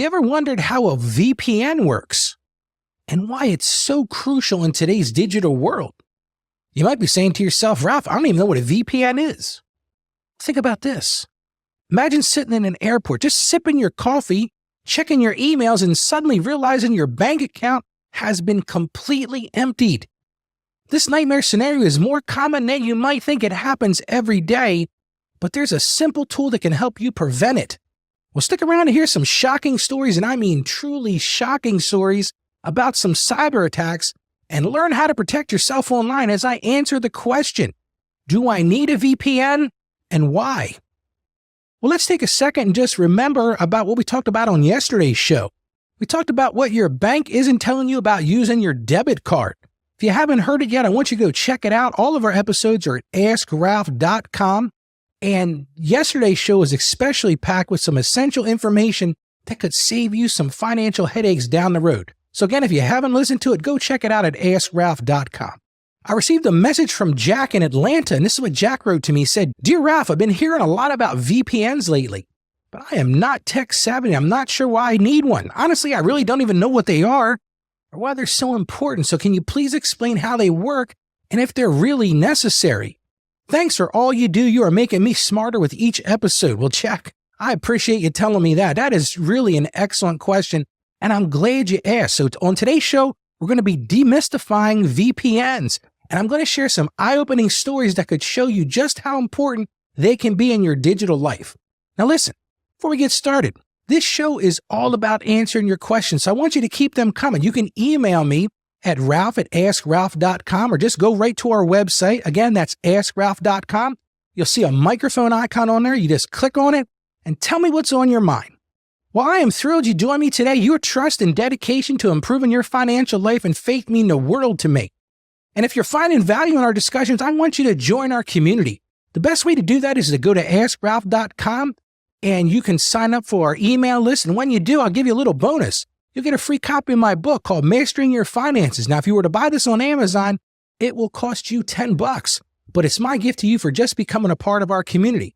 you ever wondered how a VPN works and why it's so crucial in today's digital world? You might be saying to yourself, Ralph, I don't even know what a VPN is. Think about this. Imagine sitting in an airport, just sipping your coffee, checking your emails, and suddenly realizing your bank account has been completely emptied. This nightmare scenario is more common than you might think. It happens every day, but there's a simple tool that can help you prevent it. Well, stick around to hear some shocking stories, and I mean truly shocking stories about some cyber attacks, and learn how to protect yourself online as I answer the question, do I need a VPN and why? Well, let's take a second and just remember about what we talked about on yesterday's show. We talked about what your bank isn't telling you about using your debit card. If you haven't heard it yet, I want you to go check it out. All of our episodes are at askralph.com. And yesterday's show was especially packed with some essential information that could save you some financial headaches down the road. So again, if you haven't listened to it, go check it out at askralph.com. I received a message from Jack in Atlanta, and this is what Jack wrote to me. He said, Dear Ralph, I've been hearing a lot about VPNs lately, but I am not tech savvy. I'm not sure why I need one. Honestly, I really don't even know what they are or why they're so important. So can you please explain how they work and if they're really necessary? Thanks for all you do. You are making me smarter with each episode. Well, Jack, I appreciate you telling me that. That is really an excellent question, and I'm glad you asked. So on today's show, we're going to be demystifying VPNs, and I'm going to share some eye-opening stories that could show you just how important they can be in your digital life. Now listen, before we get started, this show is all about answering your questions, so I want you to keep them coming. You can email me at ralph@askralph.com or just go right to our website. Again, that's askralph.com. You'll see a microphone icon on there. You just click on it and tell me what's on your mind. Well, I am thrilled you joined me today. Your trust and dedication to improving your financial life and faith mean the world to me. And if you're finding value in our discussions, I want you to join our community. The best way to do that is to go to askralph.com and you can sign up for our email list. And when you do, I'll give you a little bonus. You'll get a free copy of my book called Mastering Your Finances. Now, if you were to buy this on Amazon, it will cost you $10, but it's my gift to you for just becoming a part of our community.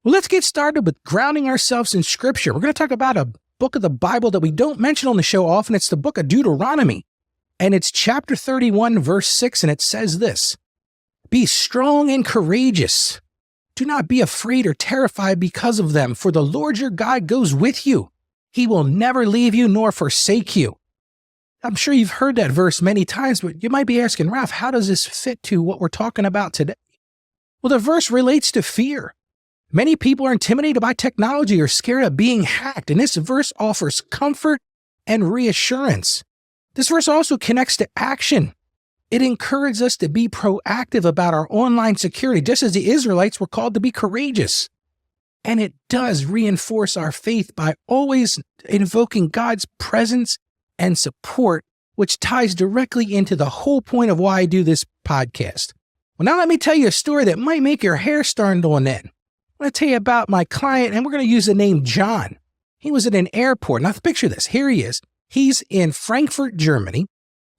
Well, let's get started with grounding ourselves in Scripture. We're going to talk about a book of the Bible that we don't mention on the show often. It's the book of Deuteronomy, and it's chapter 31, verse 6, and it says this, Be strong and courageous. Do not be afraid or terrified because of them, for the Lord your God goes with you. He will never leave you nor forsake you. I'm sure you've heard that verse many times, but you might be asking, Ralph, how does this fit to what we're talking about today? Well, the verse relates to fear. Many people are intimidated by technology or scared of being hacked, and this verse offers comfort and reassurance. This verse also connects to action. It encourages us to be proactive about our online security, just as the Israelites were called to be courageous. And it does reinforce our faith by always invoking God's presence and support, which ties directly into the whole point of why I do this podcast. Well, now let me tell you a story that might make your hair stand on end. I'm going to tell you about my client, and we're going to use the name John. He was at an airport. Now picture this. Here he is. He's in Frankfurt, Germany.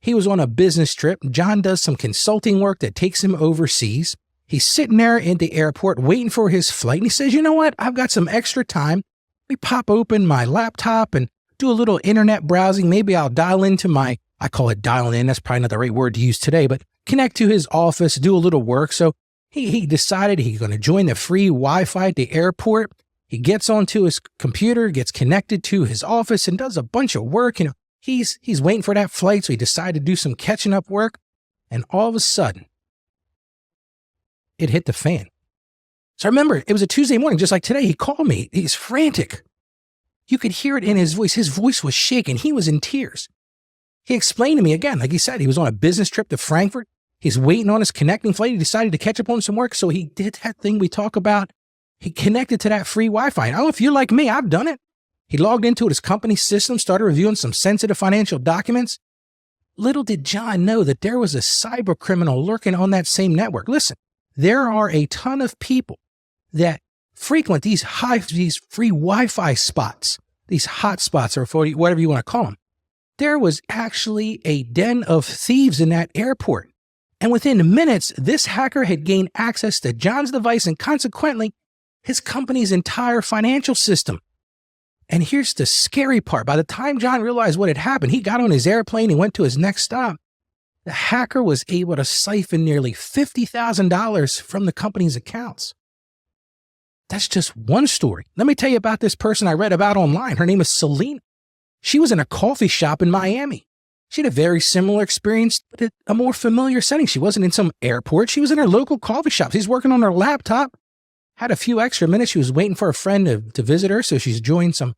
He was on a business trip. John does some consulting work that takes him overseas. He's sitting there in the airport waiting for his flight, and he says, you know what? I've got some extra time. We pop open my laptop and do a little internet browsing. Maybe I'll dial into I call it dial in. That's probably not the right word to use today, but connect to his office, do a little work. So he decided he's going to join the free Wi-Fi at the airport. He gets onto his computer, gets connected to his office, and does a bunch of work. He's waiting for that flight, so he decided to do some catching up work. And all of a sudden, it hit the fan. So I remember it was a Tuesday morning, just like today. He called me. He's frantic. You could hear it in his voice. His voice was shaking. He was in tears. He explained to me again, like he said, he was on a business trip to Frankfurt. He's waiting on his connecting flight. He decided to catch up on some work. So he did that thing we talk about. He connected to that free Wi-Fi. And I don't know if you're like me, I've done it. He logged into his company's system, started reviewing some sensitive financial documents. Little did John know that there was a cyber criminal lurking on that same network. Listen, there are a ton of people that frequent these free Wi-Fi spots, these hot spots, or whatever you want to call them. There was actually a den of thieves in that airport. And within minutes, this hacker had gained access to John's device and consequently his company's entire financial system. And here's the scary part. By the time John realized what had happened, he got on his airplane and went to his next stop. The hacker was able to siphon nearly $50,000 from the company's accounts. That's just one story. Let me tell you about this person I read about online. Her name is Selena. She was in a coffee shop in Miami. She had a very similar experience, but at a more familiar setting. She wasn't in some airport. She was in her local coffee shop. She's working on her laptop. Had a few extra minutes. She was waiting for a friend to visit her, so she's enjoying some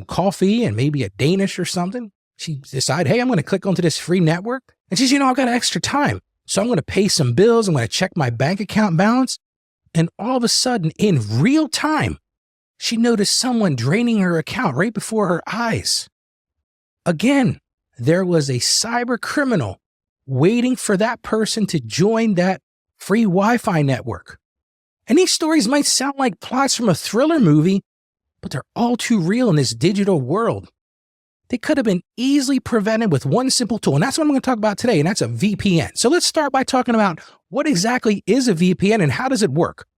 coffee and maybe a Danish or something. She decided, hey, I'm going to click onto this free network. And she's, I've got extra time. So I'm going to pay some bills. I'm going to check my bank account balance. And all of a sudden, in real time, she noticed someone draining her account right before her eyes. Again, there was a cyber criminal waiting for that person to join that free Wi-Fi network. And these stories might sound like plots from a thriller movie, but they're all too real in this digital world. They could have been easily prevented with one simple tool, and that's what I'm going to talk about today, and that's a VPN. So let's start by talking about what exactly is a VPN and how does it work?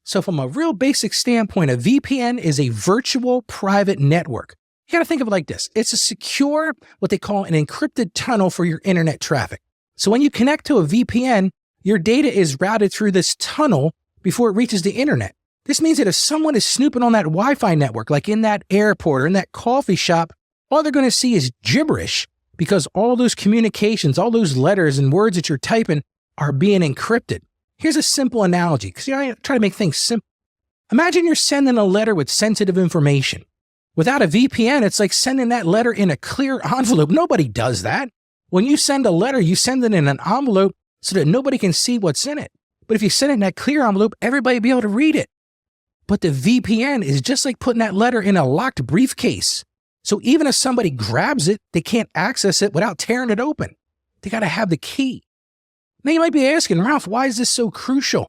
So from a real basic standpoint, a VPN is a virtual private network. You got to think of it like this. It's a secure, what they call an encrypted tunnel for your internet traffic. So when you connect to a VPN, your data is routed through this tunnel before it reaches the internet. This means that if someone is snooping on that Wi-Fi network, like in that airport or in that coffee shop, all they're going to see is gibberish because all those communications, all those letters and words that you're typing are being encrypted. Here's a simple analogy, because I try to make things simple. Imagine you're sending a letter with sensitive information. Without a VPN, it's like sending that letter in a clear envelope. Nobody does that. When you send a letter, you send it in an envelope so that nobody can see what's in it. But if you send it in that clear envelope, everybody will be able to read it. But the VPN is just like putting that letter in a locked briefcase. So even if somebody grabs it, they can't access it without tearing it open. They got to have the key. Now you might be asking, Ralph, why is this so crucial?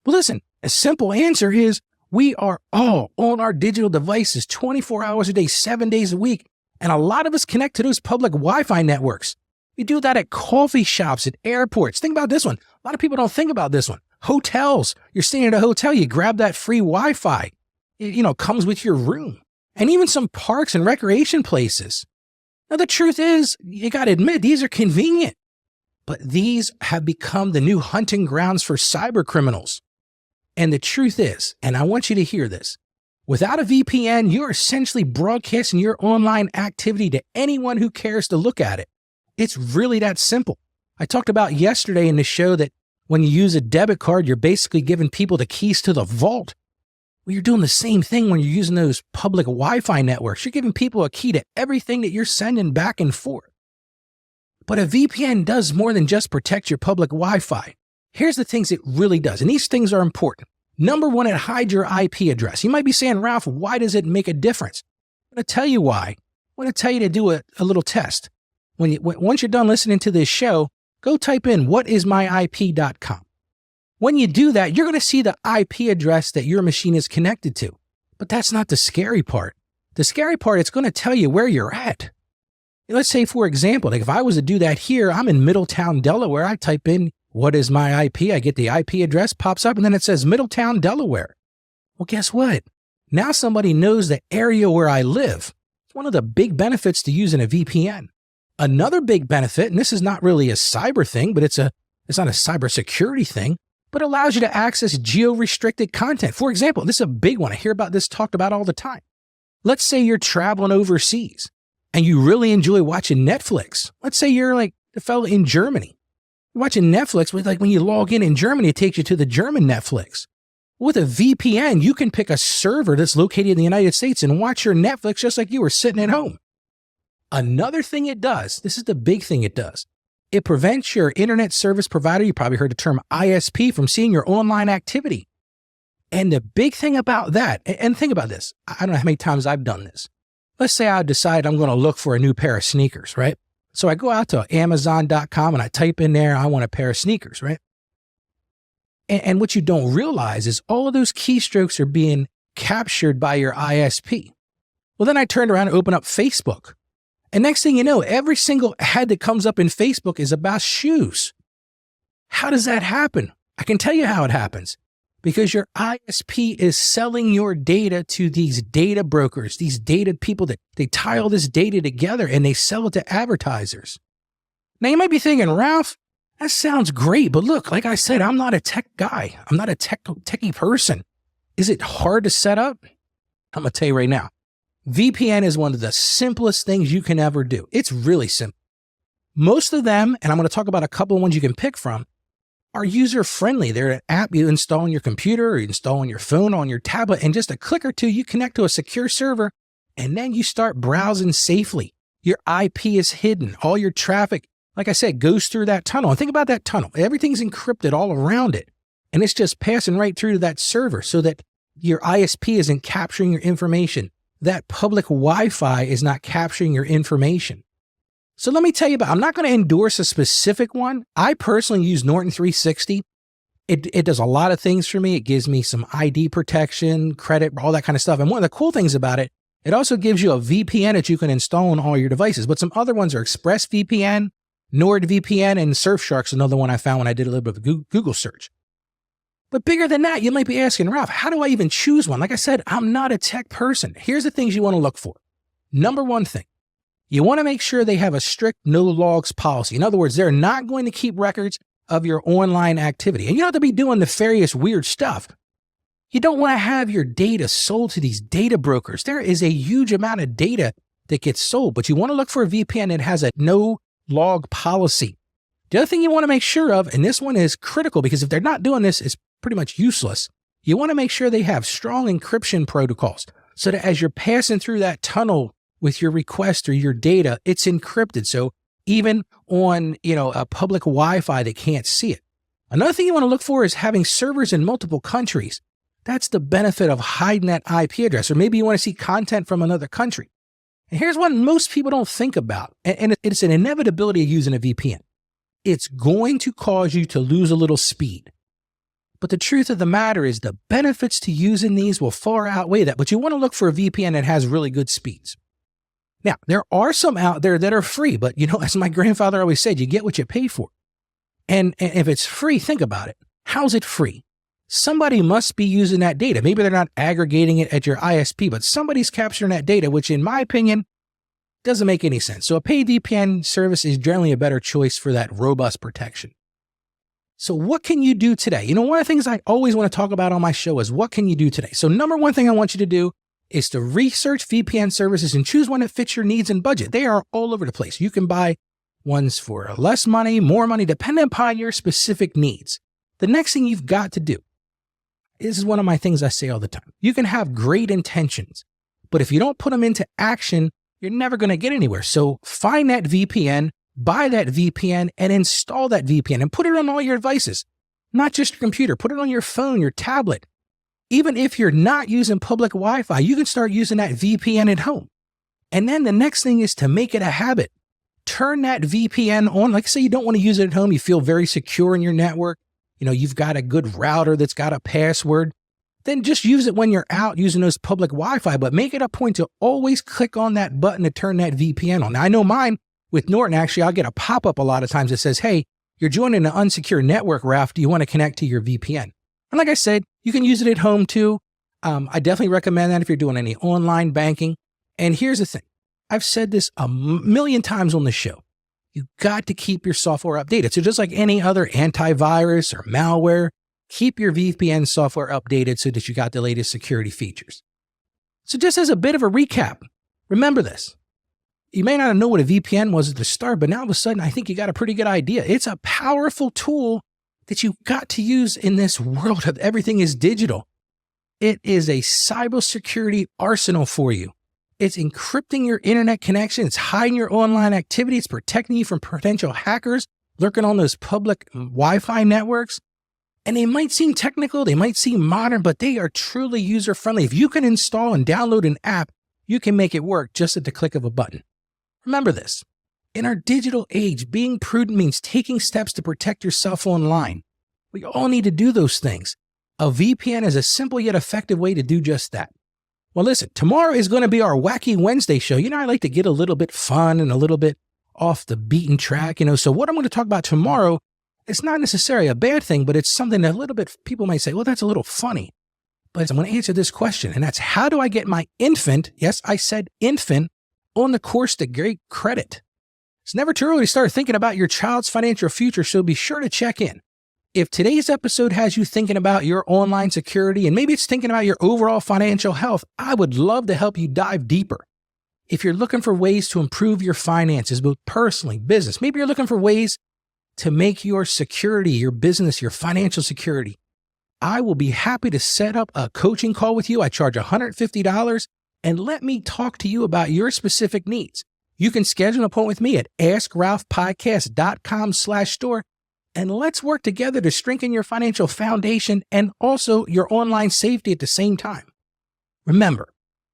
Well, listen, a simple answer is we are all on our digital devices 24 hours a day, 7 days a week. And a lot of us connect to those public Wi-Fi networks. We do that at coffee shops, at airports. Think about this one. A lot of people don't think about this one. Hotels. You're staying at a hotel, you grab that free Wi-Fi. It comes with your room. And even some parks and recreation places. Now, the truth is, you got to admit, these are convenient. But these have become the new hunting grounds for cyber criminals. And the truth is, and I want you to hear this, without a VPN, you're essentially broadcasting your online activity to anyone who cares to look at it. It's really that simple. I talked about yesterday in the show that when you use a debit card, you're basically giving people the keys to the vault. Well, you're doing the same thing when you're using those public Wi-Fi networks. You're giving people a key to everything that you're sending back and forth. But a VPN does more than just protect your public Wi-Fi. Here's the things it really does, and these things are important. Number one, it hides your IP address. You might be saying, Ralph, why does it make a difference? I'm going to tell you why. I'm going to tell you to do a little test. Once you're done listening to this show, go type in whatismyip.com. When you do that, you're going to see the IP address that your machine is connected to. But that's not the scary part. The scary part, it's going to tell you where you're at. Let's say, for example, like if I was to do that here, I'm in Middletown, Delaware. I type in, what is my IP? I get the IP address, pops up, and then it says Middletown, Delaware. Well, guess what? Now somebody knows the area where I live. It's one of the big benefits to using a VPN. Another big benefit, and this is not really a cyber thing, but it's not a cybersecurity thing, but allows you to access geo-restricted content. For example, this is a big one. I hear about this talked about all the time. Let's say you're traveling overseas and you really enjoy watching Netflix. Let's say you're like the fellow in Germany. You're watching Netflix, but like when you log in Germany, it takes you to the German Netflix. With a VPN, you can pick a server that's located in the United States and watch your Netflix just like you were sitting at home. Another thing it does, this is the big thing it does, it prevents your internet service provider, you probably heard the term ISP, from seeing your online activity. And the big thing about that, and think about this, I don't know how many times I've done this. Let's say I decide I'm going to look for a new pair of sneakers, right? So I go out to Amazon.com and I type in there, I want a pair of sneakers, right? And what you don't realize is all of those keystrokes are being captured by your ISP. Well, then I turned around and opened up Facebook. And next thing you know, every single ad that comes up in Facebook is about shoes. How does that happen? I can tell you how it happens. because your ISP is selling your data to these data brokers, these data people that they tie all this data together and they sell it to advertisers. Now you might be thinking, Ralph, that sounds great, but look, like I said, I'm not a tech guy. I'm not a techie person. Is it hard to set up? I'm going to tell you right now, VPN is one of the simplest things you can ever do. It's really simple. Most of them, and I'm going to talk about a couple of ones you can pick from, are user-friendly. They're an app you install on your computer or you install on your phone, on your tablet, and just a click or two, you connect to a secure server, and then you start browsing safely. Your IP is hidden. All your traffic, like I said, goes through that tunnel. And think about that tunnel. Everything's encrypted all around it, and it's just passing right through to that server so that your ISP isn't capturing your information. That public Wi-Fi is not capturing your information. So let me tell you about, I'm not going to endorse a specific one. I personally use Norton 360. It does a lot of things for me. It gives me some ID protection, credit, all that kind of stuff. And one of the cool things about it, it also gives you a VPN that you can install on all your devices. But some other ones are ExpressVPN, NordVPN, and Surfshark's another one I found when I did a little bit of a Google search. But bigger than that, you might be asking, Ralph, how do I even choose one? Like I said, I'm not a tech person. Here's the things you want to look for. Number one thing, you want to make sure they have a strict no logs policy. In other words, they're not going to keep records of your online activity. And you don't have to be doing nefarious, weird stuff. You don't want to have your data sold to these data brokers. There is a huge amount of data that gets sold, but you want to look for a VPN that has a no log policy. The other thing you want to make sure of, and this one is critical because if they're not doing this, it's pretty much useless. You want to make sure they have strong encryption protocols so that as you're passing through that tunnel with your request or your data, it's encrypted. So even on, a public Wi-Fi, they can't see it. Another thing you want to look for is having servers in multiple countries. That's the benefit of hiding that IP address, or maybe you want to see content from another country. And here's what most people don't think about, and it's an inevitability of using a VPN. It's going to cause you to lose a little speed. But the truth of the matter is the benefits to using these will far outweigh that. But you want to look for a VPN that has really good speeds. Now, there are some out there that are free, but as my grandfather always said, you get what you pay for. And if it's free, think about it. How's it free? Somebody must be using that data. Maybe they're not aggregating it at your ISP, but somebody's capturing that data, which in my opinion, doesn't make any sense. So a paid VPN service is generally a better choice for that robust protection. So what can you do today? One of the things I always want to talk about on my show is what can you do today? So number one thing I want you to do is to research VPN services and choose one that fits your needs and budget. They are all over the place. You can buy ones for less money, more money, depending upon your specific needs. The next thing you've got to do, this is one of my things I say all the time. You can have great intentions, but if you don't put them into action, you're never going to get anywhere. So find that VPN, buy that VPN, and install that VPN and put it on all your devices, not just your computer. Put it on your phone, your tablet. Even if you're not using public Wi-Fi, you can start using that VPN at home. And then the next thing is to make it a habit. Turn that VPN on. Like say you don't want to use it at home. You feel very secure in your network. You've got a good router that's got a password. Then just use it when you're out using those public Wi-Fi, but make it a point to always click on that button to turn that VPN on. Now, I know mine with Norton, actually, I'll get a pop-up a lot of times that says, hey, you're joining an unsecure network, Ralph. Do you want to connect to your VPN? And like I said, you can use it at home too. I definitely recommend that if you're doing any online banking. And here's the thing. I've said this a million times on the show. You got to keep your software updated. So just like any other antivirus or malware, keep your VPN software updated so that you got the latest security features. So just as a bit of a recap, remember this. You may not know what a VPN was at the start, but now all of a sudden, I think you got a pretty good idea. It's a powerful tool that you've got to use in this world of everything is digital. It is a cybersecurity arsenal for you. It's encrypting your internet connection. It's hiding your online activity. It's protecting you from potential hackers lurking on those public Wi-Fi networks. And they might seem technical, they might seem modern, but they are truly user-friendly. If you can install and download an app, you can make it work just at the click of a button. Remember this. In our digital age, being prudent means taking steps to protect yourself online. We all need to do those things. A VPN is a simple yet effective way to do just that. Well, listen, tomorrow is going to be our Wacky Wednesday show. I like to get a little bit fun and a little bit off the beaten track, so what I'm going to talk about tomorrow It's not necessarily a bad thing, but it's something that a little bit, people might say, well, that's a little funny. But I'm going to answer this question, and that's how do I get my infant, yes, I said infant, on the course to great credit? It's never too early to start thinking about your child's financial future, so be sure to check in. If today's episode has you thinking about your online security, and maybe it's thinking about your overall financial health, I would love to help you dive deeper. If you're looking for ways to improve your finances, both personally, business, maybe you're looking for ways to make your security, your business, your financial security, I will be happy to set up a coaching call with you. I charge $150, and let me talk to you about your specific needs. You can schedule an appointment with me at askralphpodcast.com/store, and let's work together to strengthen your financial foundation and also your online safety at the same time. Remember,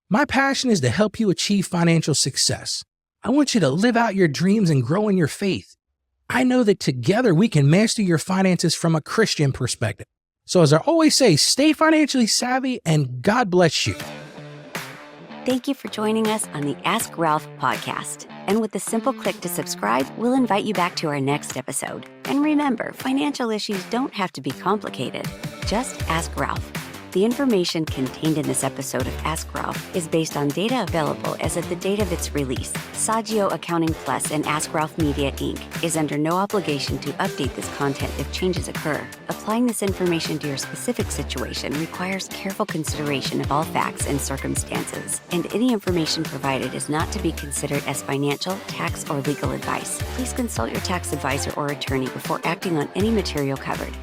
my passion is to help you achieve financial success. I want you to live out your dreams and grow in your faith. I know that together we can master your finances from a Christian perspective. So as I always say, stay financially savvy and God bless you. Thank you for joining us on the Ask Ralph podcast. And with a simple click to subscribe, we'll invite you back to our next episode. And remember, financial issues don't have to be complicated. Just ask Ralph. The information contained in this episode of Ask Ralph is based on data available as of the date of its release. Saggio Accounting Plus and Ask Ralph Media, Inc. is under no obligation to update this content if changes occur. Applying this information to your specific situation requires careful consideration of all facts and circumstances, and any information provided is not to be considered as financial, tax, or legal advice. Please consult your tax advisor or attorney before acting on any material covered.